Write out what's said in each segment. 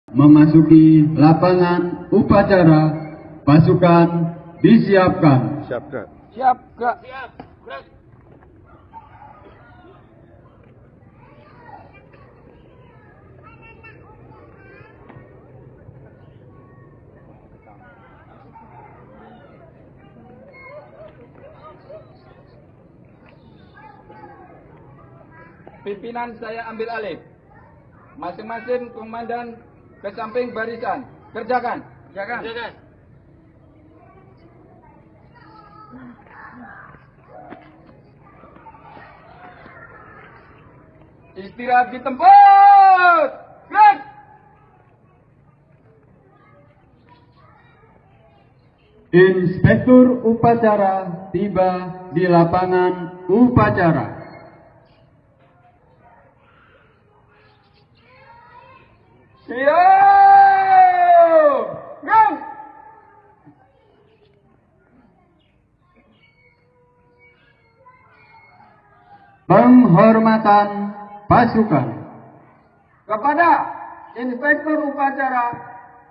Memasuki lapangan upacara, pasukan disiapkan. Siap, Kak. Siap, Kak. Siap, Kak. Pimpinan saya ambil alih. Masing-masing komandan ke samping barisan. Kerjakan. Kerjakan. Kerjakan. Istirahat di tempat. Gerak. Inspektur upacara tiba di lapangan upacara. Siap. Gerak. Penghormatan pasukan. Kepada Inspektur Upacara,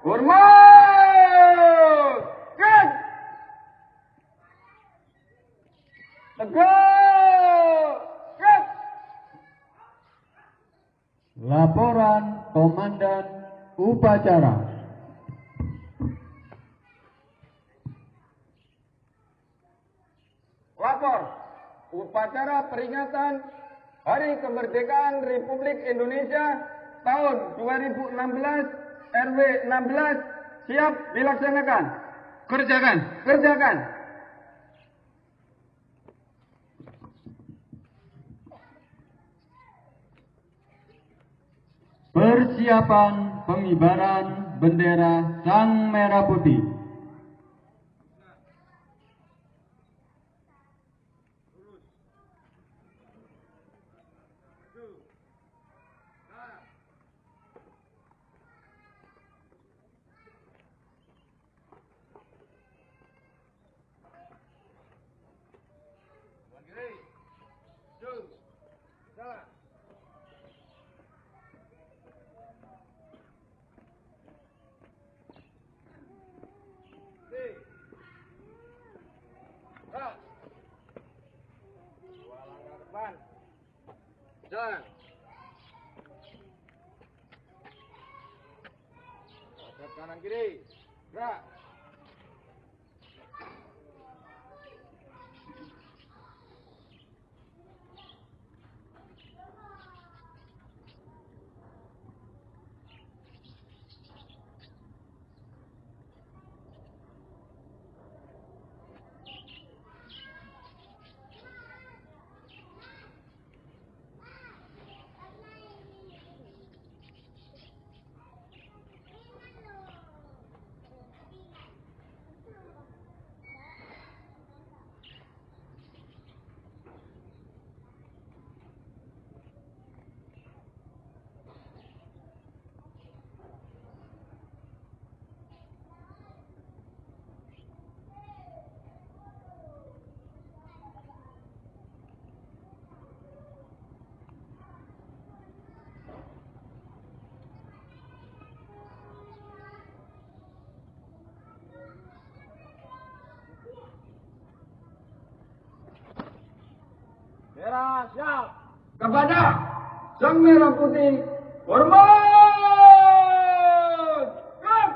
hormat! Gerak! Tegak! Gerak! Laporan Komandan Upacara. Lapor upacara peringatan Hari Kemerdekaan Republik Indonesia tahun 2016 RW 16 siap dilaksanakan. Kerjakan. Kerjakan. Persiapan pengibaran bendera Sang Merah Putih. Jalan. Kanan kiri. Gerak. Merah siap. Kepada Sang Merah Putih, hormat! Gerak!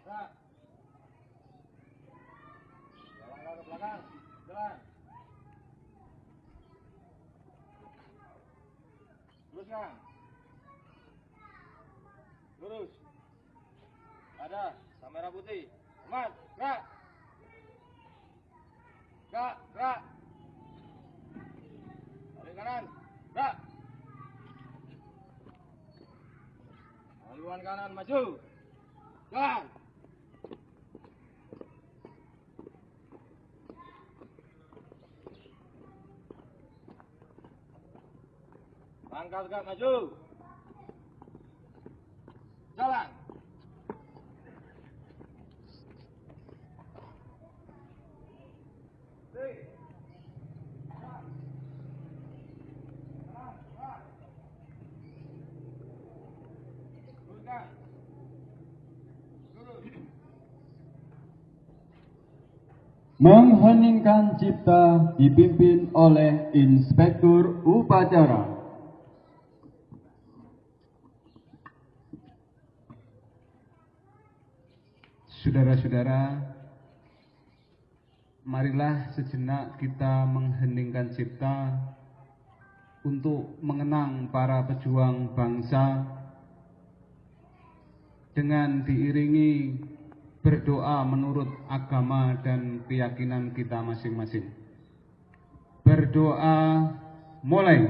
Gerak. Langkah ke belakang. Jalan. Teruskan. Lurus. Ada. Sang merah putih. Aman. Gerak. Gerak. Gerak. Balik kanan. Gerak. Haluan kanan maju. Jalan. Langkah tegak maju. Jalan. Luruskan. Lurus. Mengheningkan cipta dipimpin oleh Inspektur Upacara. Saudara-saudara, marilah sejenak kita mengheningkan cipta untuk mengenang para pejuang bangsa dengan diiringi berdoa menurut agama dan keyakinan kita masing-masing. Berdoa mulai.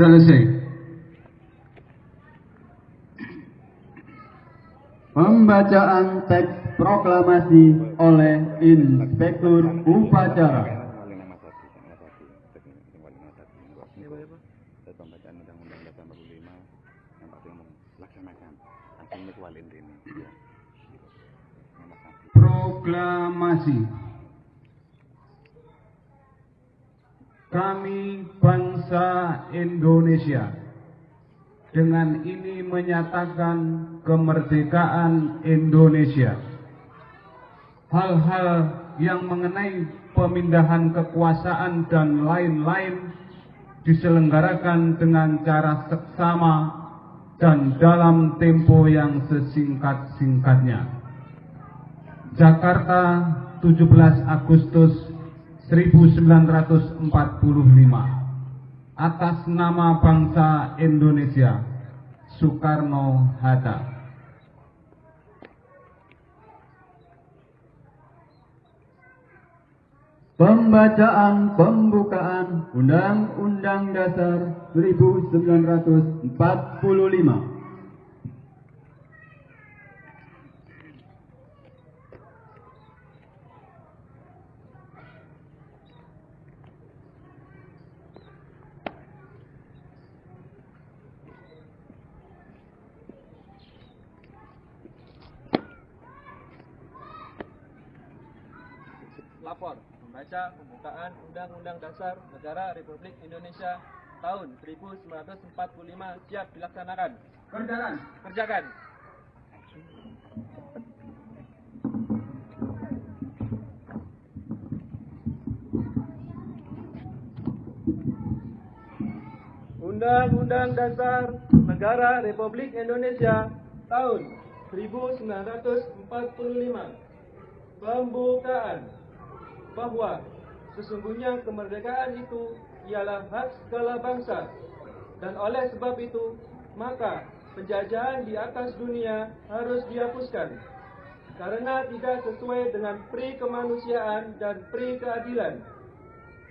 Selesai. Pembacaan teks proklamasi oleh Inspektur Upacara. Pembacaan Undang-Undang Dasar 45 yang pasti ngomong laksanakan. Langsung dikeluarin ini. Ya. Proklamasi. Kami bangsa Indonesia dengan ini menyatakan kemerdekaan Indonesia. Hal-hal yang mengenai pemindahan kekuasaan dan lain-lain diselenggarakan dengan cara seksama dan dalam tempo yang sesingkat-singkatnya. Jakarta, 17 Agustus 1945. Atas nama bangsa Indonesia, Soekarno-Hatta. Pembacaan pembukaan Undang-Undang Dasar 1945. membaca pembukaan Undang-Undang Dasar Negara Republik Indonesia tahun 1945. Siap dilaksanakan. Kerjakan. Kerjakan. Undang-Undang Dasar Negara Republik Indonesia tahun 1945. Pembukaan. Bahwa sesungguhnya kemerdekaan itu ialah hak segala bangsa, dan oleh sebab itu maka penjajahan di atas dunia harus dihapuskan karena tidak sesuai dengan pri kemanusiaan dan pri keadilan.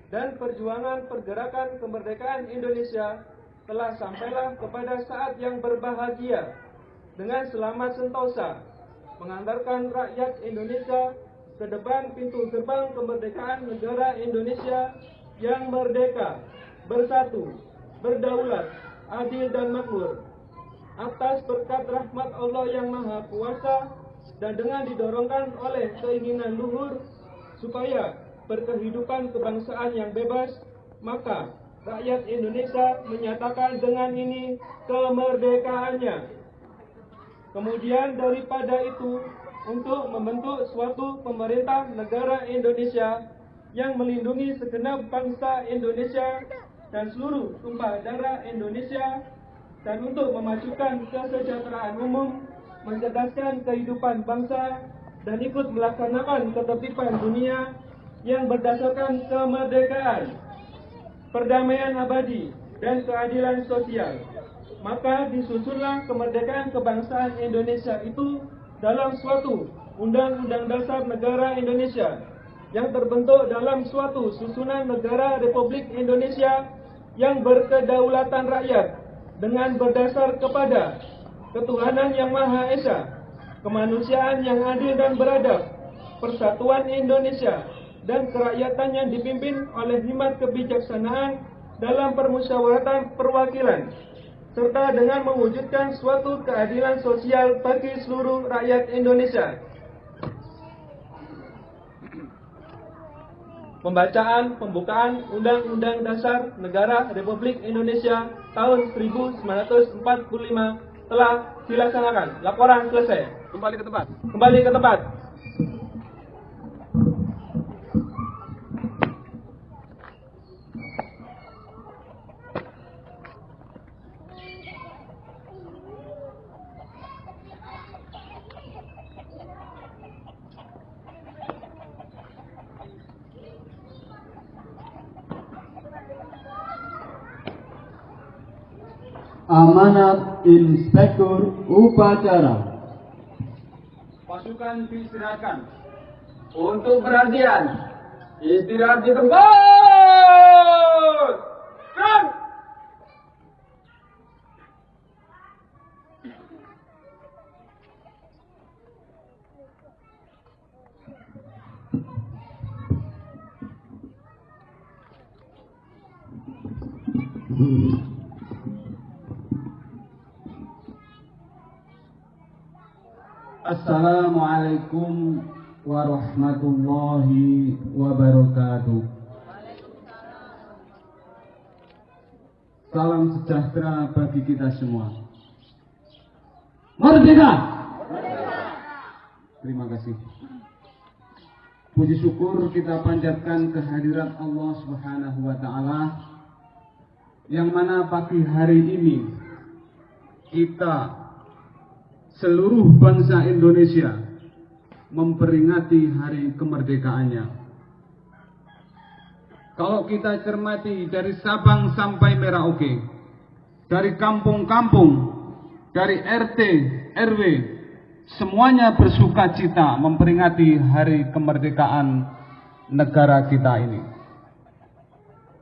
Dan perjuangan pergerakan kemerdekaan Indonesia telah sampailah kepada saat yang berbahagia dengan selamat sentosa, mengantarkan rakyat Indonesia ke depan pintu gerbang kemerdekaan negara Indonesia yang merdeka, bersatu, berdaulat, adil dan makmur. Atas berkat rahmat Allah yang Maha Kuasa dan dengan didorongkan oleh keinginan luhur supaya berkehidupan kebangsaan yang bebas, maka rakyat Indonesia menyatakan dengan ini kemerdekaannya. Kemudian daripada itu, untuk membentuk suatu pemerintah negara Indonesia yang melindungi segenap bangsa Indonesia dan seluruh tumpah darah Indonesia, dan untuk memajukan kesejahteraan umum, mencerdaskan kehidupan bangsa, dan ikut melaksanakan ketertiban dunia yang berdasarkan kemerdekaan, perdamaian abadi, dan keadilan sosial. Maka disusunlah kemerdekaan kebangsaan Indonesia itu dalam suatu Undang-Undang Dasar Negara Indonesia yang terbentuk dalam suatu susunan negara Republik Indonesia yang berkedaulatan rakyat dengan berdasar kepada ketuhanan yang Maha Esa, kemanusiaan yang adil dan beradab, persatuan Indonesia, dan kerakyatan yang dipimpin oleh hikmat kebijaksanaan dalam permusyawaratan perwakilan, serta dengan mewujudkan suatu keadilan sosial bagi seluruh rakyat Indonesia. Pembacaan pembukaan Undang-Undang Dasar Negara Republik Indonesia tahun 1945 telah dilaksanakan. Laporan selesai. Kembali ke tempat. Kembali ke tempat. Amanat Inspektur Upacara. Pasukan diistirahatkan. Untuk perhatian, istirahat di tempat. Kan. Assalamualaikum warahmatullahi wabarakatuh. Salam sejahtera bagi kita semua. Merdeka! Terima kasih. Puji syukur kita panjatkan kehadirat Allah Subhanahu wa Ta'ala, yang mana pagi hari ini kita seluruh bangsa Indonesia memperingati hari kemerdekaannya. Kalau kita cermati dari Sabang sampai Merauke, dari kampung-kampung, dari RT, RW, semuanya bersuka cita memperingati hari kemerdekaan negara kita ini.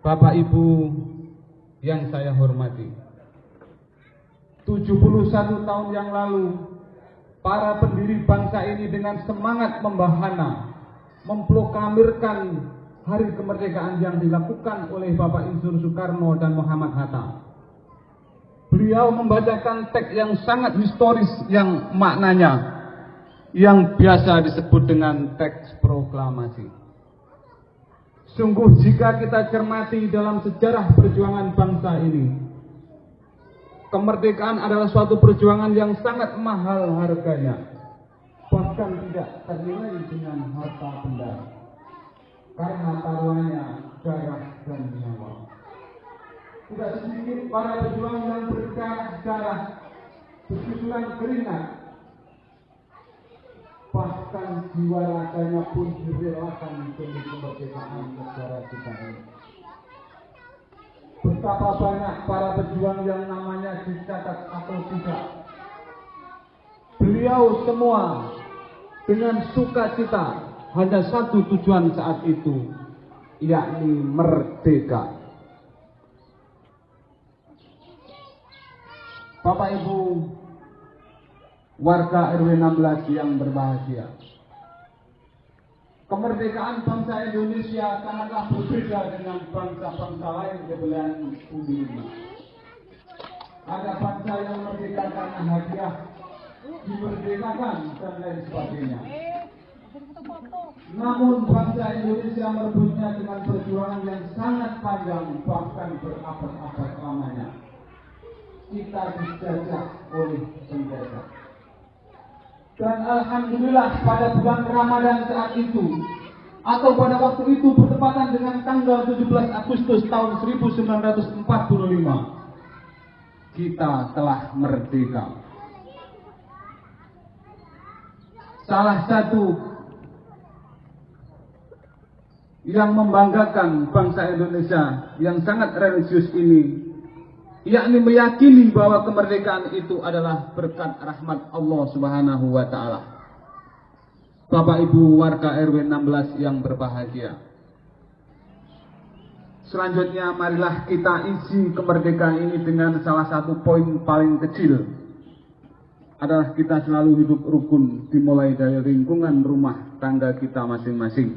Bapak Ibu yang saya hormati, 71 tahun yang lalu, para pendiri bangsa ini dengan semangat membahana memproklamirkan hari kemerdekaan yang dilakukan oleh Bapak Insinyur Soekarno dan Muhammad Hatta. Beliau membacakan teks yang sangat historis yang maknanya, yang biasa disebut dengan teks proklamasi. Sungguh jika kita cermati dalam sejarah perjuangan bangsa ini, kemerdekaan adalah suatu perjuangan yang sangat mahal harganya, bahkan tidak ternilai dengan harta benda, karena taruhannya darah dan nyawa. Tidak sedikit para pejuang yang berdarah-darah, bersusuran keringat, bahkan jiwa raganya pun direlakan demi kemerdekaan negara kita ini. Betapa banyak para pejuang yang namanya dicatat atau tidak, beliau semua dengan sukacita hanya satu tujuan saat itu, yakni merdeka. Bapak Ibu warga RW 16 yang berbahagia, kemerdekaan bangsa Indonesia sangatlah berbeda dengan bangsa-bangsa lain di belahan bumi ini. Ada bangsa yang merdeka karena hadiah, dimerdekakan dan lain sebagainya. Namun bangsa Indonesia merebutnya dengan perjuangan yang sangat panjang, bahkan berabad-abad lamanya. Kita dijajah oleh penjajah. Dan alhamdulillah pada bulan Ramadan saat itu, atau pada waktu itu bertepatan dengan tanggal 17 Agustus tahun 1945, kita telah merdeka. Salah satu yang membanggakan bangsa Indonesia yang sangat religius ini, yakni meyakini bahwa kemerdekaan itu adalah berkat rahmat Allah Subhanahu wa Ta'ala. Bapak Ibu warga RW 16 yang berbahagia, selanjutnya marilah kita isi kemerdekaan ini dengan salah satu poin paling kecil, adalah kita selalu hidup rukun, dimulai dari lingkungan rumah tangga kita masing-masing,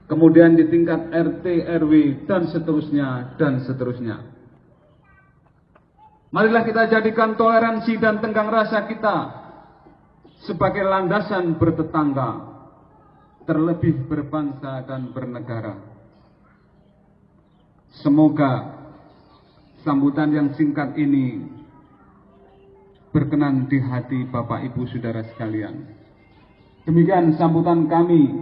kemudian di tingkat RT, RW, dan seterusnya, dan seterusnya. Marilah kita jadikan toleransi dan tenggang rasa kita sebagai landasan bertetangga, terlebih berbangsa dan bernegara. Semoga sambutan yang singkat ini berkenan di hati Bapak Ibu Saudara sekalian. Demikian sambutan kami.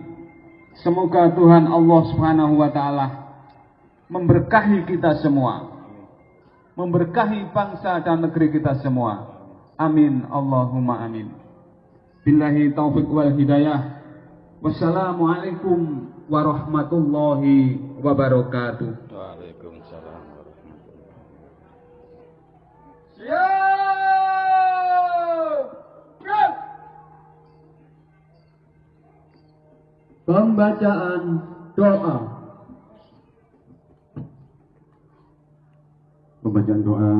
Semoga Tuhan Allah Subhanahu wa Ta'ala memberkahi kita semua, memberkahi bangsa dan negeri kita semua. Amin, Allahumma amin. Billahi taufiq wal hidayah. Wassalamualaikum warahmatullahi wabarakatuh. Waalaikumsalam warahmatullahi wabarakatuh. Siap! Pembacaan doa. Pembacaan doa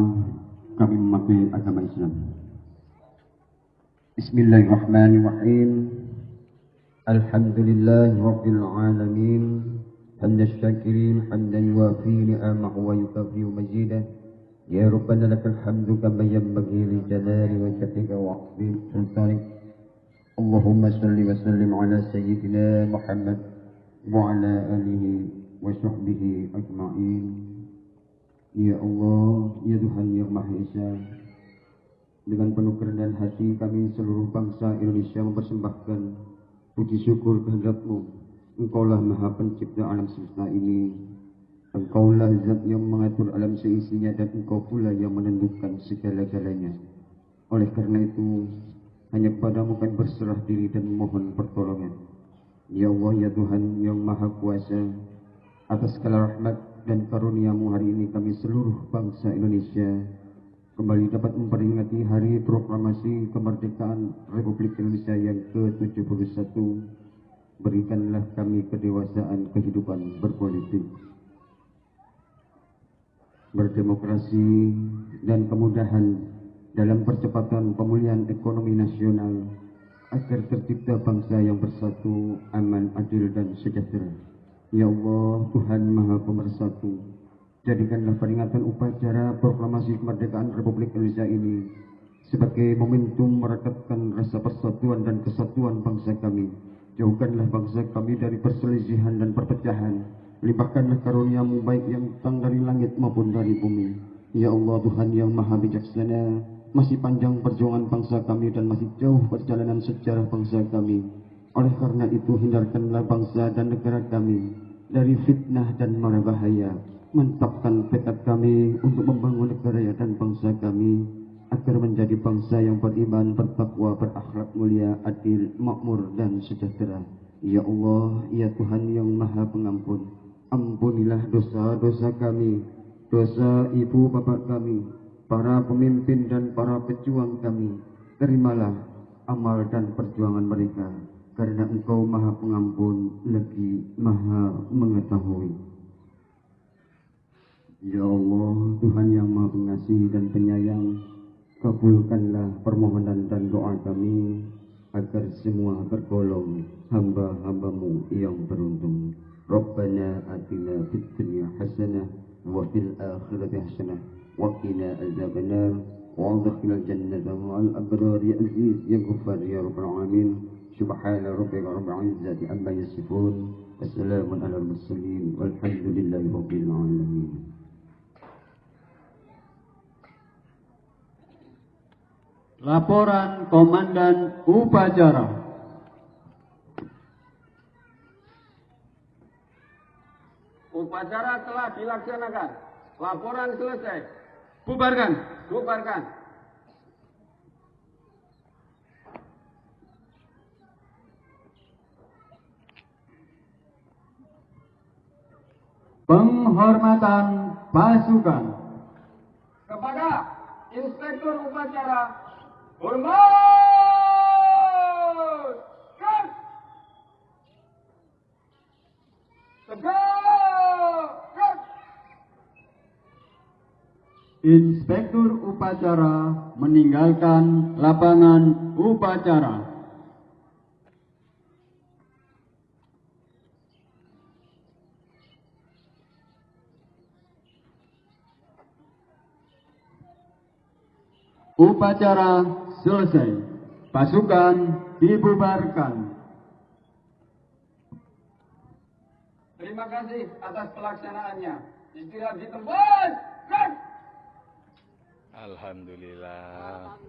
kami memakai agama Islam. Bismillahirrahmanirrahim. Alhamdulillahi rabbil alamin. Hamdan syakirin hamdan yuafi ni'amahu wa yukafi'u majidah. Ya Rabbana lakal hamdu kama yanbaghi li jalali wajhika wa 'azimi sultanik. Allahumma salli wa sallim ala sayyidina Muhammad wa ala alihi wa sahbihi ajma'in. Ya Allah, ya Tuhan yang Maha Esa, dengan penuh kerendahan hati kami seluruh bangsa Indonesia mempersembahkan puji syukur kehadap-Mu. Engkaulah Maha Pencipta alam semesta ini. Engkaulah Zat yang mengatur alam seisinya, dan Engkau pula yang menentukan segala-galanya. Oleh karena itu, hanya kepadamu kami berserah diri dan memohon pertolongan. Ya Allah, ya Tuhan yang Maha Kuasa, atas segala rahmat dan karunia-Mu hari ini kami seluruh bangsa Indonesia kembali dapat memperingati hari proklamasi kemerdekaan Republik Indonesia yang ke-71. Berikanlah kami kedewasaan kehidupan berpolitik, berdemokrasi, dan kemudahan dalam percepatan pemulihan ekonomi nasional agar tercipta bangsa yang bersatu, aman, adil, dan sejahtera. Ya Allah, Tuhan Maha Pemersatu, jadikanlah peringatan upacara proklamasi kemerdekaan Republik Indonesia ini sebagai momentum merekatkan rasa persatuan dan kesatuan bangsa kami. Jauhkanlah bangsa kami dari perselisihan dan perpecahan, limpahkanlah karuniamu baik yang datang dari langit maupun dari bumi. Ya Allah, Tuhan yang maha bijaksana, masih panjang perjuangan bangsa kami dan masih jauh perjalanan sejarah bangsa kami. Oleh karena itu, hindarkanlah bangsa dan negara kami dari fitnah dan mara bahaya. Mantapkan tekad kami untuk membangun negara dan bangsa kami agar menjadi bangsa yang beriman, bertakwa, berakhlak mulia, adil, makmur dan sejahtera. Ya Allah, ya Tuhan yang maha pengampun, ampunilah dosa-dosa kami, dosa ibu bapak kami, para pemimpin dan para pejuang kami. Terimalah amal dan perjuangan mereka, karena Engkau maha pengampun lagi maha mengetahui. Ya Allah, Tuhan yang maha pengasih dan penyayang, kabulkanlah permohonan dan doa kami agar semua tergolong hamba-hambamu yang beruntung. Rabbana atina fid dunya hasanah wa fil akhirati hasanah wa qina adzabannar wa adkhilna jannata ma'al abrar ya aziz ya ghaffar ya rabbal alamin. Subhana rabbika rabbil izzati amma yasifun, wassalamun alal mursalin walhamdulillahi rabbil alamin. Laporan Komandan Upacara. Upacara telah dilaksanakan. Laporan selesai. Bubarkan. Bubarkan. Penghormatan pasukan. Kepada Inspektur Upacara, hormat! Gas! Tegak! Gas! Inspektur Upacara meninggalkan lapangan upacara. Upacara selesai. Pasukan dibubarkan. Terima kasih atas pelaksanaannya. Istirahat di tempat. Gas! Alhamdulillah.